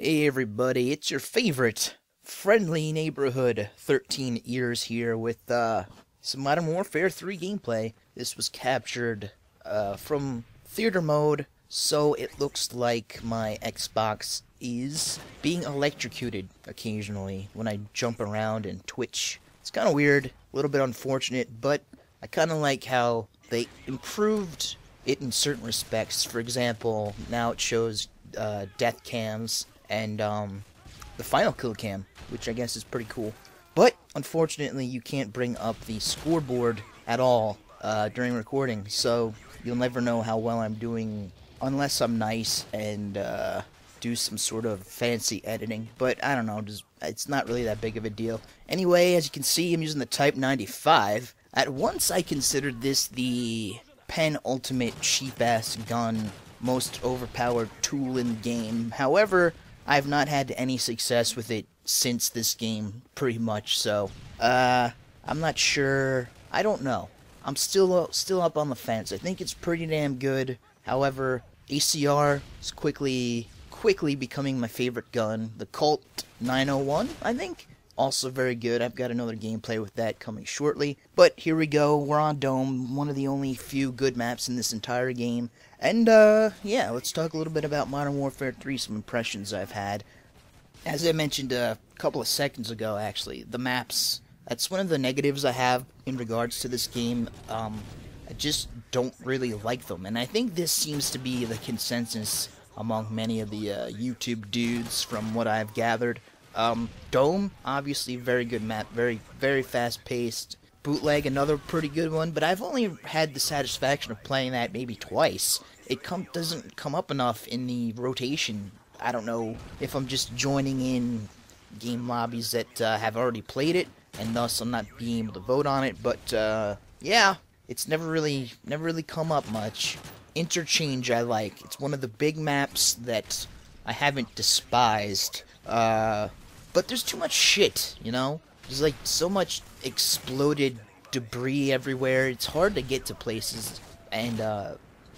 Hey everybody, it's your favorite friendly neighborhood 13 ears here with some Modern Warfare 3 gameplay. This was captured from theater mode, so it looks like my Xbox is being electrocuted occasionally when I jump around and twitch. It's kind of weird, a little bit unfortunate, but I kind of like how they improved it in certain respects. For example, now it shows death cams and the final kill cam, which I guess is pretty cool. But unfortunately, you can't bring up the scoreboard at all during recording, so you'll never know how well I'm doing unless I'm nice and do some sort of fancy editing. But I don't know, it's not really that big of a deal. Anyway, as you can see, I'm using the Type 95. At once, I considered this the penultimate cheap-ass gun, most overpowered tool in the game. However, I've not had any success with it since this game, pretty much, so, I'm not sure. I don't know. I'm still up on the fence. I think it's pretty damn good. However, ACR is quickly becoming my favorite gun. The Colt 901, I think, also very good. I've got another gameplay with that coming shortly. But here we go. We're on Dome, one of the only few good maps in this entire game. And, yeah, let's talk a little bit about Modern Warfare 3, some impressions I've had. As I mentioned a couple of seconds ago, actually, the maps, that's one of the negatives I have in regards to this game. I just don't really like them, and I think this seems to be the consensus among many of the YouTube dudes from what I've gathered. Dome, obviously, very good map, very fast-paced. Bootleg, another pretty good one, but I've only had the satisfaction of playing that maybe twice. It doesn't come up enough in the rotation. I don't know if I'm just joining in game lobbies that have already played it, and thus I'm not being able to vote on it, but yeah, it's never really come up much. Interchange I like. It's one of the big maps that I haven't despised, but there's too much shit, you know? There's like so much exploded debris everywhere. It's hard to get to places, and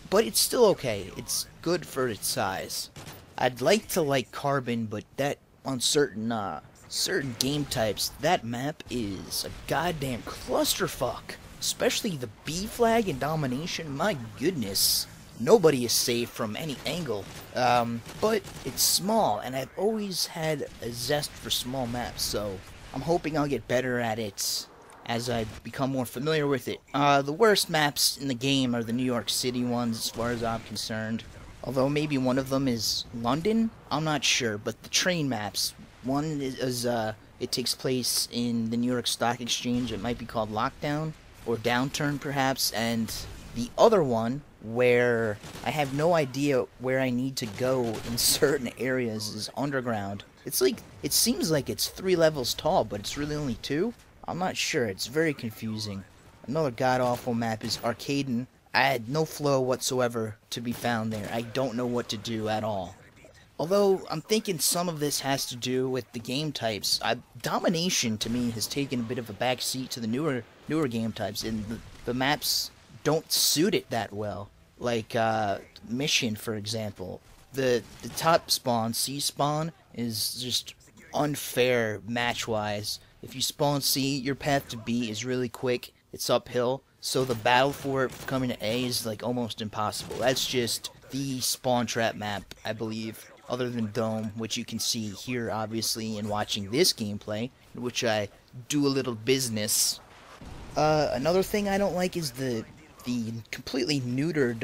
but it's still okay. It's good for its size. I'd like to like Carbon, but that on certain game types, that map is a goddamn clusterfuck. Especially the B flag and Domination. My goodness. Nobody is safe from any angle, but it's small, and I've always had a zest for small maps, so I'm hoping I'll get better at it as I become more familiar with it. The worst maps in the game are the New York City ones, as far as I'm concerned, although maybe one of them is London, I'm not sure, but the train maps, one is it takes place in the New York Stock Exchange. It might be called Lockdown, or Downturn perhaps, and the other one, where I have no idea where I need to go in certain areas, is Underground. It's like, it seems like it's 3 levels tall, but it's really only 2? I'm not sure, it's very confusing. Another god-awful map is Arcaden. I had no flow whatsoever to be found there. I don't know what to do at all. Although, I'm thinking some of this has to do with the game types. Domination, to me, has taken a bit of a backseat to the newer game types, and the maps don't suit it that well. Like, Mission, for example. The top spawn, C spawn, is just unfair match-wise. If you spawn C, your path to B is really quick. It's uphill. So the battle for it coming to A is, like, almost impossible. That's just the spawn trap map, I believe, other than Dome, which you can see here, obviously, in watching this gameplay, in which I do a little business. Another thing I don't like is the completely neutered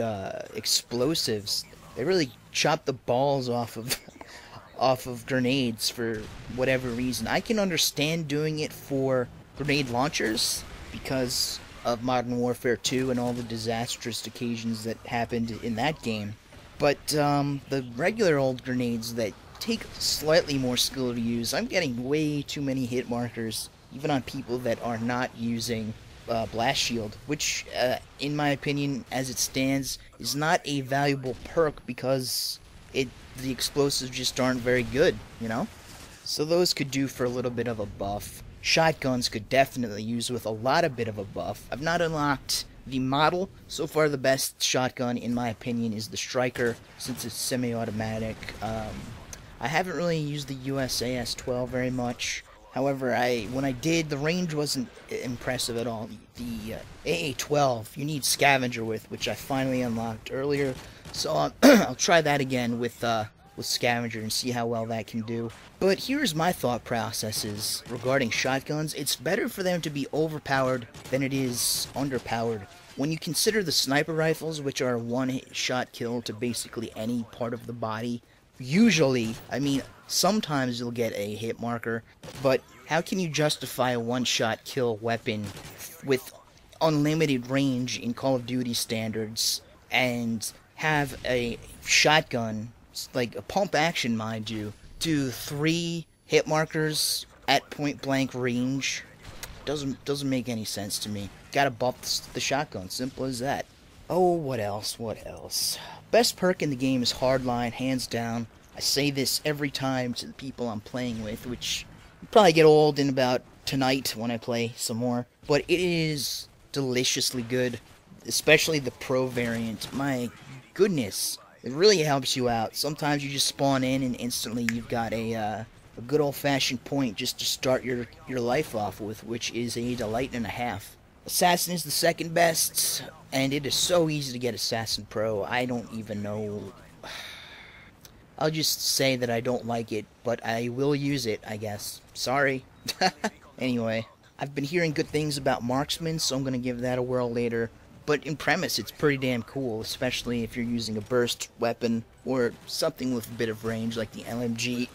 explosives. They really chop the balls off of grenades for whatever reason. I can understand doing it for grenade launchers because of Modern Warfare 2 and all the disastrous occasions that happened in that game. But the regular old grenades that take slightly more skill to use, I'm getting way too many hit markers, even on people that are not using Blast Shield, which, in my opinion, as it stands, is not a valuable perk because the explosives just aren't very good, you know? So those could do for a little bit of a buff. Shotguns could definitely use with a lot of bit of a buff. I've not unlocked the model. So far, the best shotgun, in my opinion, is the Striker, since it's semi-automatic. I haven't really used the USAS-12 very much. However, when I did, the range wasn't impressive at all. The AA-12 you need Scavenger with, which I finally unlocked earlier. So I'll try that again with Scavenger and see how well that can do. But here's my thought processes regarding shotguns. It's better for them to be overpowered than it is underpowered. When you consider the sniper rifles, which are one-shot kill to basically any part of the body, usually, I mean, sometimes you'll get a hit marker, but how can you justify a one-shot kill weapon with unlimited range in Call of Duty standards and have a shotgun, like a pump action, mind you, do 3 hit markers at point-blank range? Doesn't make any sense to me. Gotta bump the shotgun, simple as that. Oh, what else? Best perk in the game is Hardline, hands down. I say this every time to the people I'm playing with, which will probably get old in about tonight when I play some more. But it is deliciously good, especially the pro variant. My goodness, it really helps you out. Sometimes you just spawn in and instantly you've got a good old-fashioned point just to start your life off with, which is a delight and a half. Assassin is the second best, and it is so easy to get Assassin Pro. I don't even know. I'll just say that I don't like it, but I will use it, I guess. Sorry. Anyway, I've been hearing good things about Marksman, so I'm going to give that a whirl later. But in premise, it's pretty damn cool, especially if you're using a burst weapon or something with a bit of range like the LMG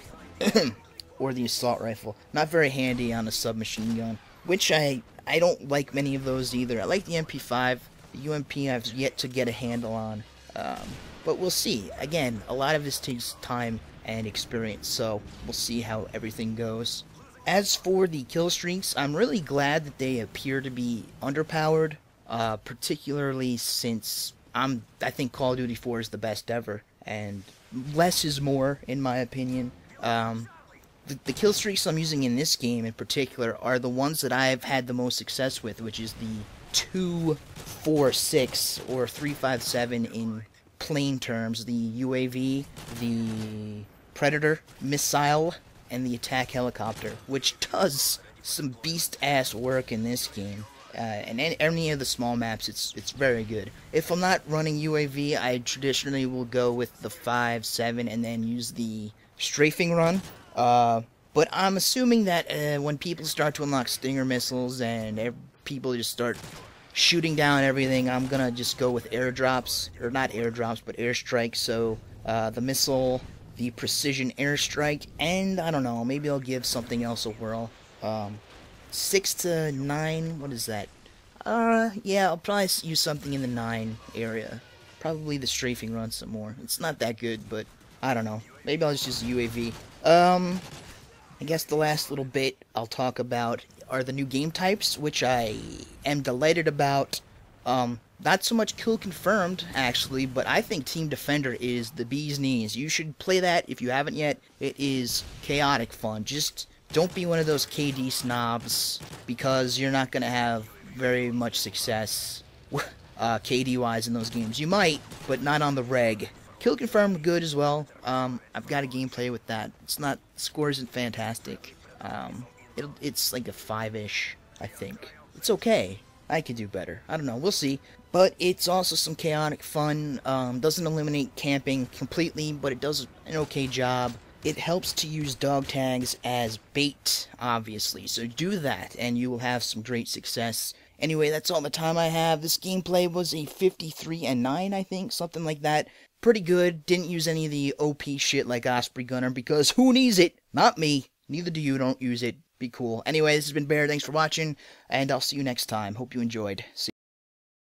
or the assault rifle. Not very handy on a submachine gun, which I don't like many of those either. I like the MP5. The UMP I've yet to get a handle on. But we'll see. Again, a lot of this takes time and experience, so we'll see how everything goes. As for the kill streaks, I'm really glad that they appear to be underpowered, particularly since I think Call of Duty 4 is the best ever, and less is more, in my opinion. The kill streaks I'm using in this game in particular are the ones that I've had the most success with, which is the 246 or 357 in plain terms, the UAV, the Predator missile, and the attack helicopter, which does some beast-ass work in this game. And any of the small maps, it's very good. If I'm not running UAV, I traditionally will go with the 5.7 and then use the strafing run. But I'm assuming that when people start to unlock Stinger missiles and people just start shooting down everything, I'm gonna just go with airdrops, or not airdrops, but airstrikes. So the missile, the precision airstrike, and I don't know, maybe I'll give something else a whirl. 6 to 9, what is that? Yeah, I'll probably use something in the 9 area. Probably the strafing run some more. It's not that good, but I don't know. Maybe I'll just use UAV. I guess the last little bit I'll talk about are the new game types, which I am delighted about. Not so much kill confirmed, actually, but I think Team Defender is the bee's knees. You should play that if you haven't yet. It is chaotic fun. Just don't be one of those KD snobs, because you're not going to have very much success KD-wise in those games. You might, but not on the reg. Kill confirmed good as well. I've got a gameplay with that. Score isn't fantastic. It's like a 5-ish, I think. It's okay. I could do better. I don't know. We'll see. But it's also some chaotic fun. Doesn't eliminate camping completely, but it does an okay job. It helps to use dog tags as bait, obviously. So do that, and you will have some great success. Anyway, that's all the time I have. This gameplay was a 53-9, I think. Something like that. Pretty good. Didn't use any of the OP shit like Osprey Gunner, because who needs it? Not me. Neither do you. Don't use it. Be cool. Anyway, this has been Bear. Thanks for watching, and I'll see you next time. Hope you enjoyed. See ya.